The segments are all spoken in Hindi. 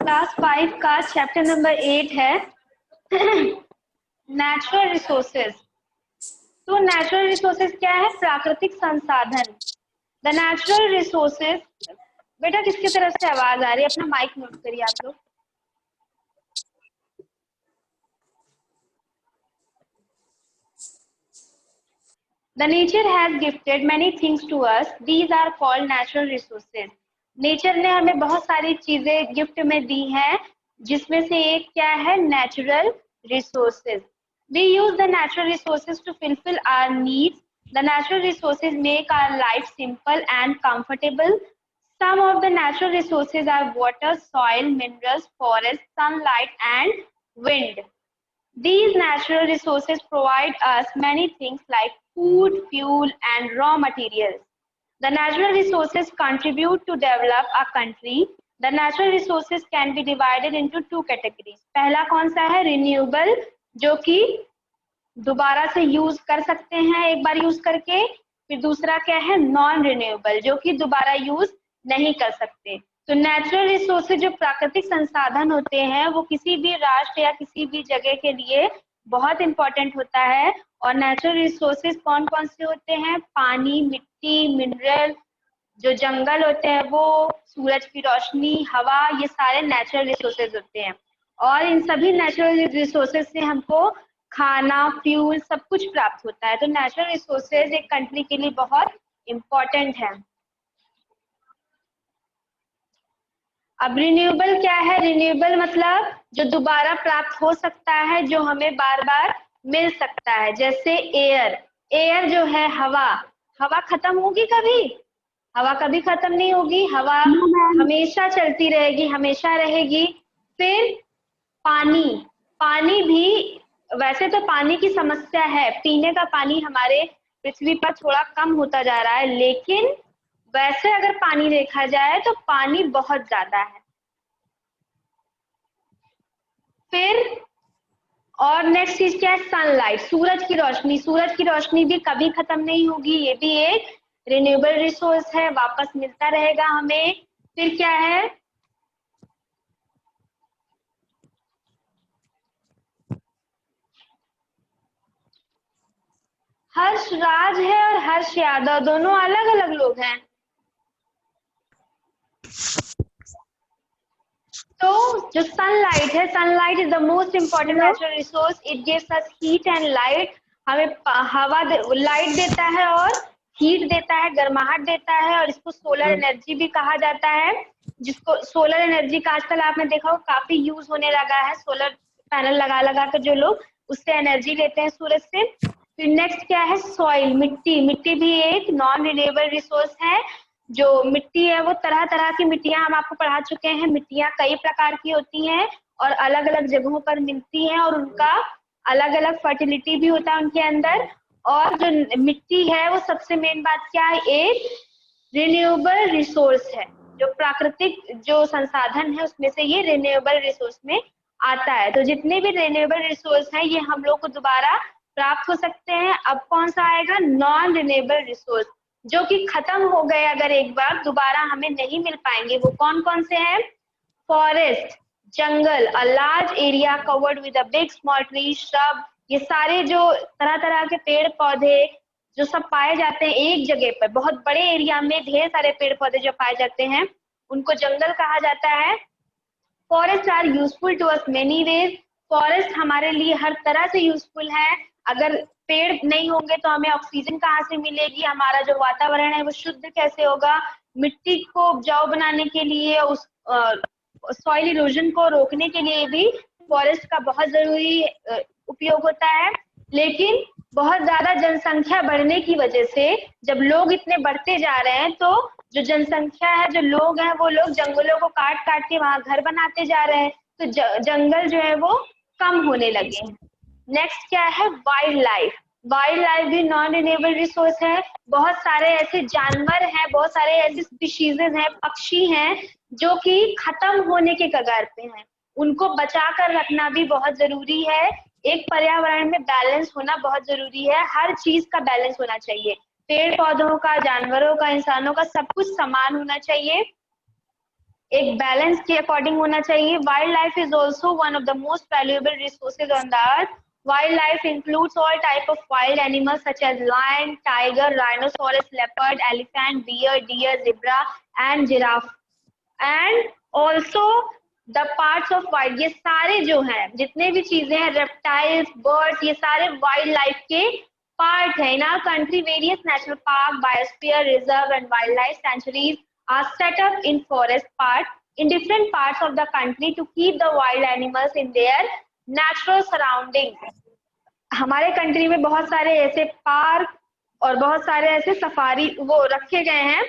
क्लास 5 का चैप्टर नंबर 8 है नेचुरल रिसोर्सेज। तो नेचुरल रिसोर्सेज क्या है? प्राकृतिक संसाधन। The natural resources. बेटा किसकी तरफ से आवाज आ रही है? अपना माइक म्यूट करिए आप लोग। The nature has gifted many things to us. These are called natural resources. Nature ने हमें बहुत सारी चीजें गिफ्ट में दी हैं, जिसमें से एक क्या है? Natural resources. We use the natural resources to fulfill our needs. The natural resources make our life simple and comfortable. Some of the natural resources are water, soil, minerals, forest, sunlight, and wind. These natural resources provide us many things like food, fuel, and raw materials. The natural resources contribute to develop a country. The natural resources can be divided into two categories. पहला कौन सा है? रिन्यूएबल, जो कि दोबारा से यूज कर सकते हैं एक बार यूज करके। फिर दूसरा क्या है? नॉन रिन्यूएबल, जो कि दोबारा यूज नहीं कर सकते। तो नेचुरल रिसोर्सेज जो प्राकृतिक संसाधन होते हैं वो किसी भी राष्ट्र या किसी भी जगह के लिए बहुत इंपॉर्टेंट होता है। और नेचुरल रिसोर्सेज कौन कौन से होते हैं? पानी, मिट्टी, मिनरल, जो जंगल होते हैं वो, सूरज की रोशनी, हवा, ये सारे नेचुरल रिसोर्सेज होते हैं। और इन सभी नेचुरल रिसोर्सेज से हमको खाना, फ्यूल, सब कुछ प्राप्त होता है। तो नेचुरल रिसोर्सेज एक कंट्री के लिए बहुत इम्पोर्टेंट है। अब रिन्यूएबल क्या है? रिन्यूएबल मतलब जो दोबारा प्राप्त हो सकता है, जो हमें बार बार मिल सकता है। जैसे एयर, एयर जो है हवा, हवा खत्म होगी कभी? हवा कभी खत्म नहीं होगी, हवा हमेशा चलती रहेगी, हमेशा रहेगी। फिर पानी, पानी भी, वैसे तो पानी की समस्या है, पीने का पानी हमारे पृथ्वी पर थोड़ा कम होता जा रहा है, लेकिन वैसे अगर पानी देखा जाए तो पानी बहुत ज्यादा है। फिर और नेक्स्ट चीज क्या है? सनलाइट, सूरज की रोशनी। सूरज की रोशनी भी कभी खत्म नहीं होगी, ये भी एक रिन्यूएबल रिसोर्स है, वापस मिलता रहेगा हमें। फिर क्या है? हर्ष राज है और हर्ष यादव, दोनों अलग अलग लोग हैं। तो जो सनलाइट है, sunlight is the most important natural resource. It gives us heat and light. हमें हवा लाइट देता है और हीट देता है, गर्माहट देता है, और इसको सोलर एनर्जी भी कहा जाता है। जिसको सोलर एनर्जी का आजकल आपने देखा हो काफी यूज होने लगा है, सोलर पैनल लगा लगा कर जो लोग उससे एनर्जी लेते हैं सूरज से। फिर नेक्स्ट क्या है? सॉइल, मिट्टी। मिट्टी भी एक नॉन रिन्यूएबल रिसोर्स है। जो मिट्टी है वो तरह तरह की मिट्टियां हम आपको पढ़ा चुके हैं। मिट्टियां कई प्रकार की होती हैं और अलग अलग जगहों पर मिलती हैं, और उनका अलग अलग फर्टिलिटी भी होता है उनके अंदर। और जो मिट्टी है वो सबसे मेन बात क्या है? एक रिन्यूएबल रिसोर्स है, जो प्राकृतिक जो संसाधन है उसमें से ये रिन्यूएबल रिसोर्स में आता है। तो जितने भी रिन्यूएबल रिसोर्स हैं ये हम लोग को दोबारा प्राप्त हो सकते हैं। अब कौन सा आएगा? नॉन रिन्यूएबल रिसोर्स, जो कि खत्म हो गए अगर एक बार, दोबारा हमें नहीं मिल पाएंगे। वो कौन कौन से हैं? Forest, jungle, a large area covered with a big small tree, shrub, ये सारे जो तरह तरह के पेड़ पौधे जो सब पाए जाते हैं एक जगह पर, बहुत बड़े एरिया में ढेर सारे पेड़ पौधे जो पाए जाते हैं, उनको जंगल कहा जाता है। Forest are useful to us many ways. Forest हमारे लिए हर तरह से यूजफुल है। अगर पेड़ नहीं होंगे तो हमें ऑक्सीजन कहाँ से मिलेगी? हमारा जो वातावरण है वो शुद्ध कैसे होगा? मिट्टी को उपजाऊ बनाने के लिए, उस सॉइल इरोजन को रोकने के लिए भी फॉरेस्ट का बहुत जरूरी उपयोग होता है। लेकिन बहुत ज्यादा जनसंख्या बढ़ने की वजह से, जब लोग इतने बढ़ते जा रहे हैं, तो जो जनसंख्या है, जो लोग हैं, वो लोग जंगलों को काट काट के वहां घर बनाते जा रहे हैं, तो जंगल जो है वो कम होने लगे हैं। नेक्स्ट क्या है? Wild life. वाइल्ड लाइफ भी नॉन रिन्यूएबल रिसोर्स है। बहुत सारे ऐसे जानवर हैं, बहुत सारे ऐसे स्पीशीज हैं, पक्षी हैं जो कि खत्म होने के कगार पे हैं। उनको बचा कर रखना भी बहुत जरूरी है। एक पर्यावरण में बैलेंस होना बहुत जरूरी है, हर चीज का बैलेंस होना चाहिए। पेड़ पौधों का, जानवरों का, इंसानों का, सब कुछ समान होना चाहिए। एक बैलेंस के अकॉर्डिंग होना चाहिए। Wild life is also one of the most valuable resources on the earth. Wild life includes all type of wild animals such as lion, tiger, rhinoceros, leopard, elephant, bear, deer, zebra and giraffe and also the parts of wild. ये सारे जो हैं जितने भी चीजें हैं, रेप्टाइल्स, बर्ड्स, ये सारे वाइल्ड लाइफ के पार्ट है। In our country various national park, biosphere reserve and wild life sanctuaries are set up in forest park in different parts of the country to keep the wild animals in their natural surroundings। हमारे कंट्री में बहुत सारे ऐसे पार्क और बहुत सारे ऐसे सफारी वो रखे गए हैं,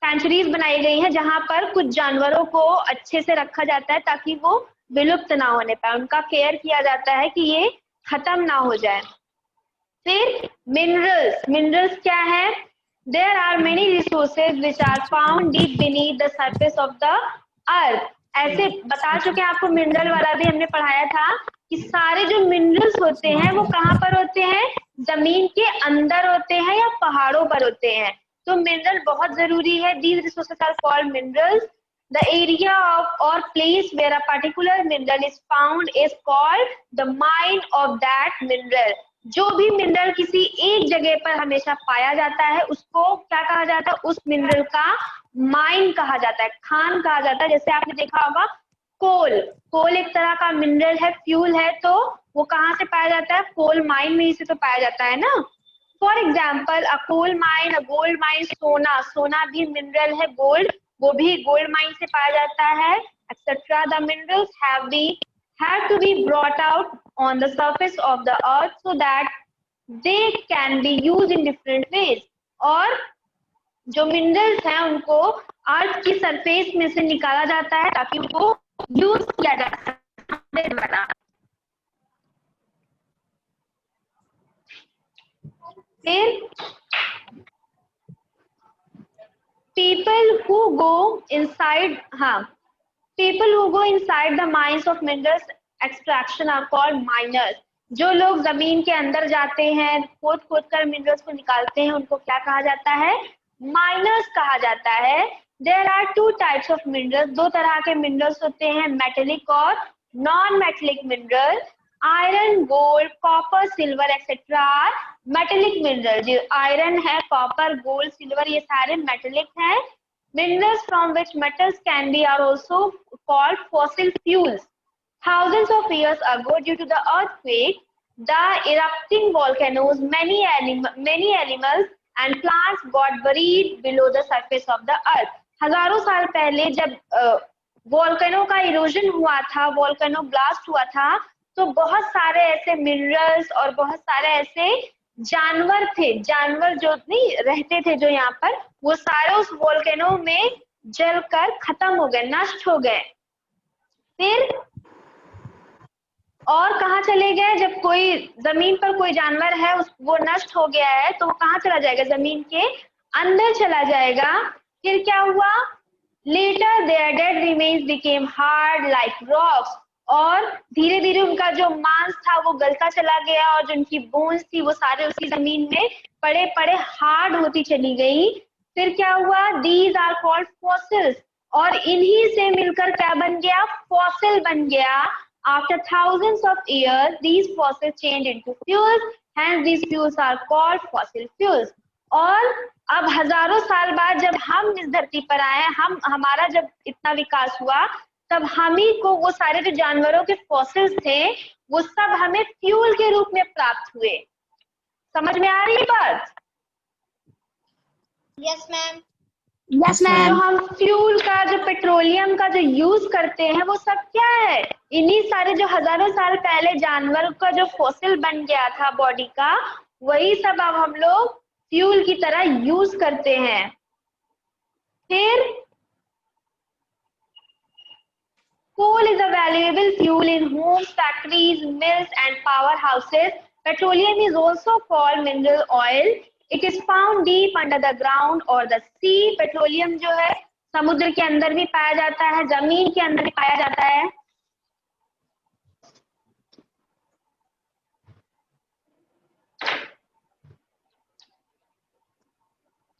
सेंचुरीज बनाई गई हैं जहां पर कुछ जानवरों को अच्छे से रखा जाता है ताकि वो विलुप्त ना होने पाए, उनका केयर किया जाता है कि ये खत्म ना हो जाए। फिर मिनरल्स, मिनरल्स क्या है? There are many resources which are found deep beneath the surface of the earth। ऐसे बता चुके हैं आपको, मिनरल वाला भी हमने पढ़ाया था कि सारे जो मिनरल्स होते हैं वो कहाँ पर होते हैं? जमीन के अंदर होते हैं या पहाड़ों पर होते हैं। तो मिनरल बहुत जरूरी है। These resources are called minerals। The area of or place where a particular mineral is found is called the mine of that mineral। जो भी मिनरल किसी एक जगह पर हमेशा पाया जाता है उसको क्या कहा जाता है? उस मिनरल का माइन कहा जाता है, खान कहा जाता है। जैसे आपने देखा होगा कोल, कोल एक तरह का मिनरल है, फ्यूल है, तो वो कहाँ से पाया जाता है? कोल माइन में ही से तो पाया जाता है ना। For example a coal mine, a gold mine, सोना, सोना भी मिनरल है, गोल्ड वो भी गोल्ड माइन से पाया जाता है, etcetera. The minerals have been had to be brought out on the surface of the earth so that they can be used in different ways। और जो मिनरल्स हैं उनको अर्थ की सरफेस में से निकाला जाता है ताकि उनको यूज किया जा सके। फिर people who go inside, हाँ, people who go inside the mines of minerals extraction are called miners। जो लोग जमीन के अंदर जाते हैं, खोद खोद कर मिनरल्स को निकालते हैं, उनको क्या कहा जाता है? माइनर्स कहा जाता है। There are two types of minerals, दो तरह के मिनरल्स होते हैं, मेटेलिक और non metallic mineral. Iron, gold, copper, silver etcetera metallic mineral. जो आयरन है, कॉपर, गोल्ड, सिल्वर, ये सारे मेटेलिक हैं। Minerals from which metals can be are also called fossil fuels। Thousands of years ago, due to the earthquake, the erupting volcanoes, many animals and plants got buried below the surface of the earth। हजारों साल पहले जब वोल्केनो का इरोजन हुआ था, वोल्केनो ब्लास्ट हुआ था, तो बहुत सारे ऐसे मिनरल्स और बहुत सारे ऐसे जानवर थे, जानवर जो नहीं रहते थे जो यहाँ पर, वो सारे उस वोल्केनो में जलकर खत्म हो गए, नष्ट हो गए। फिर और कहाँ चले गए? जब कोई जमीन पर कोई जानवर है वो नष्ट हो गया है तो वो कहाँ चला जाएगा? जमीन के अंदर चला जाएगा। फिर क्या हुआ? Later their dead remains became hard like rocks. और धीरे धीरे उनका जो मांस था वो गलता चला गया और जो उनकी बोन्स थी वो सारे उसी जमीन में पड़े पड़े हार्ड होती चली गई। फिर क्या हुआ? These are called fossils. और इन्हीं से मिलकर क्या बन गया? फॉसिल बन गया। After thousands of years, these fossils change into fuels, hence these fuels are called fossil fuels। और अब हजारों साल बाद जब हम इस धरती पर आए, हमारा जब इतना विकास हुआ, तब हम ही को वो सारे जो जानवरों के फॉसिल्स थे वो सब हमें फ्यूल के रूप में प्राप्त हुए। समझ में आ रही है बात? Yes ma'am. Yes ma'am. जो हम फ्यूल का, जो पेट्रोलियम का जो यूज करते हैं वो सब क्या है? इन्हीं सारे जो हजारों साल पहले जानवर का जो फॉसिल बन गया था बॉडी का, वही सब अब हम लोग फ्यूल की तरह यूज करते हैं। फिर coal is a valuable fuel in homes, factories, mills and powerhouses। Petroleum is also called mineral oil। It is found deep under the ground or the sea। Petroleum जो है समुद्र के अंदर भी पाया जाता है, जमीन के अंदर भी पाया जाता है।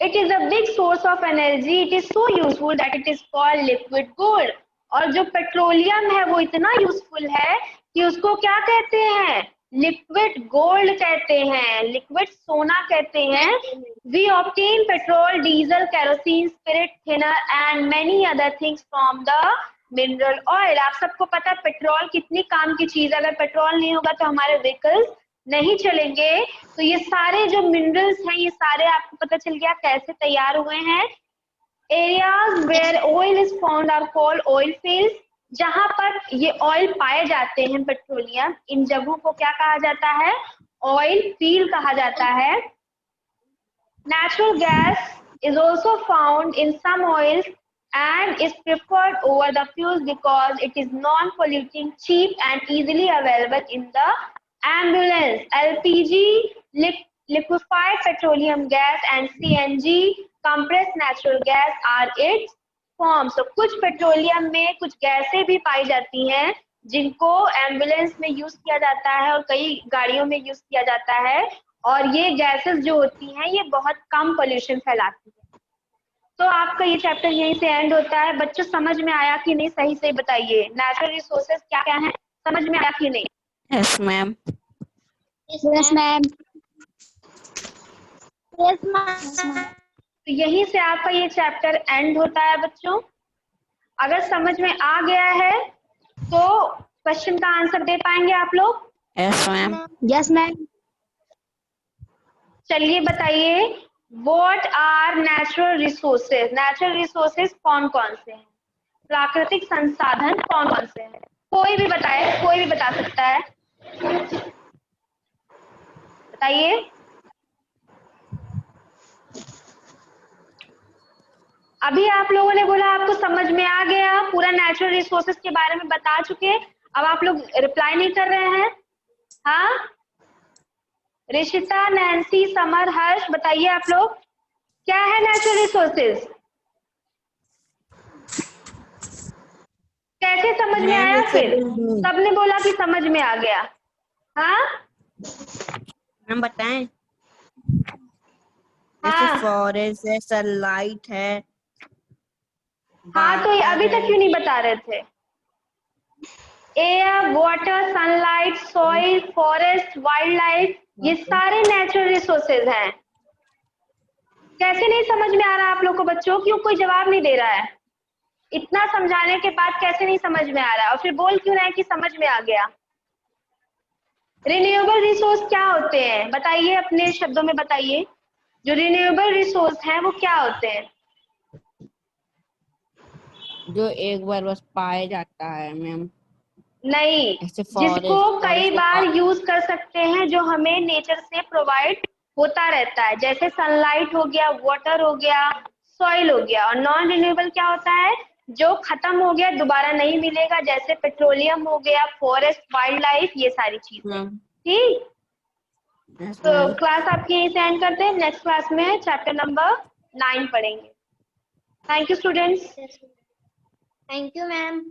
It is a big source of energy. It is so useful that it is called liquid gold. और जो पेट्रोलियम है वो इतना यूजफुल है कि उसको क्या कहते हैं, लिक्विड गोल्ड कहते हैं, लिक्विड सोना कहते हैं। We obtain petrol, diesel, kerosene, spirit, thinner and many other things from the mineral oil. आप सबको पता है पेट्रोल कितनी काम की चीज है, अगर पेट्रोल नहीं होगा तो हमारे व्हीकल्स नहीं चलेंगे। तो ये सारे जो मिनरल्स हैं ये सारे आपको पता चल गया कैसे तैयार हुए हैं। Areas where oil is found are called oil fields. जहां पर ये ऑयल पाए जाते हैं पेट्रोलियम, इन जगहों को क्या कहा जाता है, ऑयल फील्ड कहा जाता है। Natural gas is also found in some oils and is preferred over the fuels because it is non-polluting, cheap and easily available in the ambulance. LPG, liquefied petroleum gas and CNG, compressed natural gas are its forms. So कुछ पेट्रोलियम में कुछ गैसें भी पाई जाती हैं जिनको एम्बुलेंस में यूज किया जाता है और कई गाड़ियों में यूज किया जाता है, और ये गैसेस जो होती हैं ये बहुत कम पोल्यूशन फैलाती है। तो आपका ये चैप्टर यहीं से एंड होता है। बच्चों समझ में आया कि नहीं, सही से बताइए, नेचुरल रिसोर्सेज क्या क्या हैं, समझ में आया कि नहीं? Yes ma'am. Yes ma'am. Yes ma'am. तो यहीं से आपका ये चैप्टर एंड होता है बच्चों। अगर समझ में आ गया है तो क्वेश्चन का आंसर दे पाएंगे आप लोग? Yes ma'am. Yes ma'am. चलिए बताइए, what are natural resources? Natural resources कौन कौन से हैं, प्राकृतिक संसाधन कौन कौन से हैं? कोई भी बताए, कोई भी बता सकता है, बताइए। अभी आप लोगों ने बोला आपको समझ में आ गया, पूरा नेचुरल रिसोर्सेज के बारे में बता चुके, अब आप लोग रिप्लाई नहीं कर रहे हैं। हाँ, ऋषिता, नैन्सी, समर, हर्ष, बताइए आप लोग क्या है नेचुरल रिसोर्सेज? कैसे समझ में आया? फिर सबने बोला कि समझ में आ गया। हाँ, हम बताएं। हाँ, फॉरेस्ट है, सनलाइट है। हाँ, तो अभी तक क्यों नहीं बता रहे थे? Air, water, sunlight, soil, forest, wild life, ये सारे नेचुरल रिसोर्सेज हैं। कैसे नहीं समझ में आ रहा आप लोग को बच्चों? क्यों कोई जवाब नहीं दे रहा है? इतना समझाने के बाद कैसे नहीं समझ में आ रहा है? और फिर बोल क्यों रहे हैं कि समझ में आ गया? रिन्यूएबल रिसोर्स क्या होते हैं बताइए, अपने शब्दों में बताइए। जो रिन्यूएबल रिसोर्स हैं वो क्या होते हैं? जो एक बार बस पाया जाता है मैम। नहीं, जिसको कई बार यूज कर सकते हैं, जो हमें नेचर से प्रोवाइड होता रहता है, जैसे सनलाइट हो गया, वाटर हो गया, सॉइल हो गया। और नॉन रिन्यूएबल क्या होता है, जो खत्म हो गया दोबारा नहीं मिलेगा, जैसे पेट्रोलियम हो गया, फॉरेस्ट, वाइल्ड लाइफ, ये सारी चीजें। ठीक, तो क्लास आपकी यहीं से एंड करते हैं। नेक्स्ट क्लास में चैप्टर नंबर 9 पढ़ेंगे। Thank you students. Thank you ma'am.